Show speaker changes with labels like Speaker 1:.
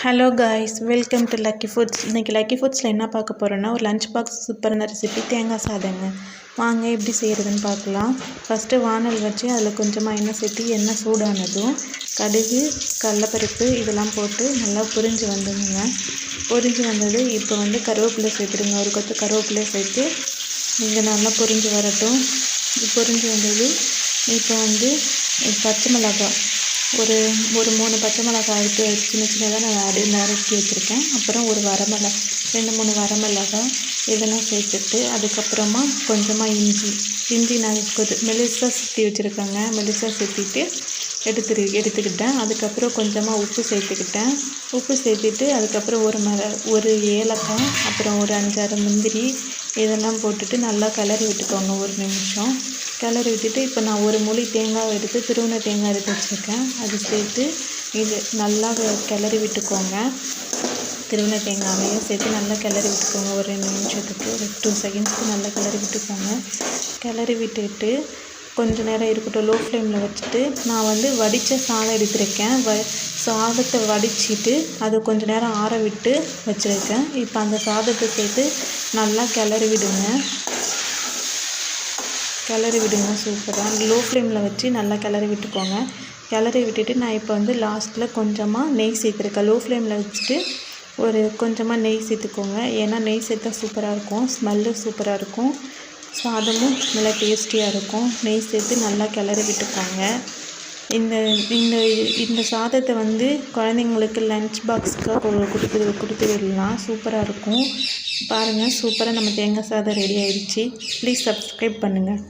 Speaker 1: Hello guys, welcome to lucky foods. இன்றைக்கி lucky ஃபுட்ஸில் என்ன பார்க்க போகிறோன்னா, ஒரு லஞ்ச் பாக்ஸ் சூப்பரான ரெசிபி தேங்காய் சாதங்க. வாங்க எப்படி செய்கிறதுன்னு பார்க்கலாம். ஃபஸ்ட்டு வானல் வச்சு அதில் கொஞ்சமாக எண்ணெய் சேர்த்து எண்ணெய் சூடானதும் கடுகு, கடலைப்பருப்பு இதெல்லாம் போட்டு நல்லா பொரிஞ்சு வந்துடுங்க. பொரிஞ்சு வந்தது இப்போ கருவேப்பிலை சேர்த்துடுங்க. ஒரு கொத்து கருவேப்பிலை சேர்த்து இங்கே நல்லா பொரிஞ்சு வரட்டும். பொரிஞ்சு வந்தது இப்போ பச்சை மிளகாய் ஒரு 3 பச்சை மிளகாய் எடுத்து சின்ன சின்னதாக நான் நறுக்கி வச்சுருக்கேன். அப்புறம் ஒரு வரமிளகா 2-3 வரமிளகாய் இதெல்லாம் சேர்த்துட்டு அதுக்கப்புறமா கொஞ்சமாக இஞ்சி நான் மெலிசாக சுற்றி வச்சுருக்கேங்க. மெலிசாக சேர்த்திட்டு எடுத்துக்கிட்டேன். அதுக்கப்புறம் கொஞ்சமாக உப்பு சேர்த்துட்டு அதுக்கப்புறம் ஒரு ஏலக்காய், அப்புறம் ஒரு 5-6 முந்திரி இதெல்லாம் போட்டுட்டு நல்லா கிளறி விட்டுக்கோங்க. ஒரு நிமிஷம் கிளறி விட்டுட்டு இப்போ நான் ஒரு முழி தேங்காய் எடுத்து திருவின தேங்காய் எடுத்து வச்சுருக்கேன். அது சேர்த்து இது நல்லா கிளறி விட்டுக்கோங்க. திருவின தேங்காயையும் சேர்த்து நல்லா கிளறி விட்டுக்கோங்க. ஒரு 2 நிமிஷத்துக்கு ஒரு 2 செகண்ட்ஸ்க்கு நல்லா கிளறி விட்டுக்கோங்க. கிளறி விட்டுட்டு கொஞ்சம் நேரம் இருக்கட்டும். லோ ஃப்ளேமில் வச்சுட்டு நான் வடித்த சாதம் எடுத்துருக்கேன். சாதத்தை வடிச்சிட்டு அது கொஞ்சம் நேரம் ஆற விட்டு வச்சுருக்கேன். இப்போ அந்த சாதத்தை சேர்த்து நல்லா கிளறி விடுங்க. சூப்பராக லோ ஃப்ளேமில் வச்சு நல்லா கிளறி விட்டுக்கோங்க. கிளறி விட்டுட்டு நான் இப்போ லாஸ்ட்டில் கொஞ்சமாக நெய் சேர்த்துருக்கேன். லோ ஃப்ளேமில் வச்சுட்டு ஒரு கொஞ்சமாக நெய் சேர்த்துக்கோங்க. ஏன்னா நெய் சேர்த்தா சூப்பராக இருக்கும், ஸ்மெல்லு சூப்பராக இருக்கும், சாதமும் நல்லா டேஸ்டியாக இருக்கும். நெய் சேர்த்து நல்லா கிளறி விட்டுக்கோங்க. இந்த சாதத்தை குழந்தைங்களுக்கு லன்ச் பாக்ஸ்க்காக கொடுத்து விடலாம். சூப்பராக இருக்கும். பாருங்கள், சூப்பராக நம்ம தேங்காய் சாதம் ரெடி ஆயிடுச்சு. ப்ளீஸ் சப்ஸ்கிரைப் பண்ணுங்கள்.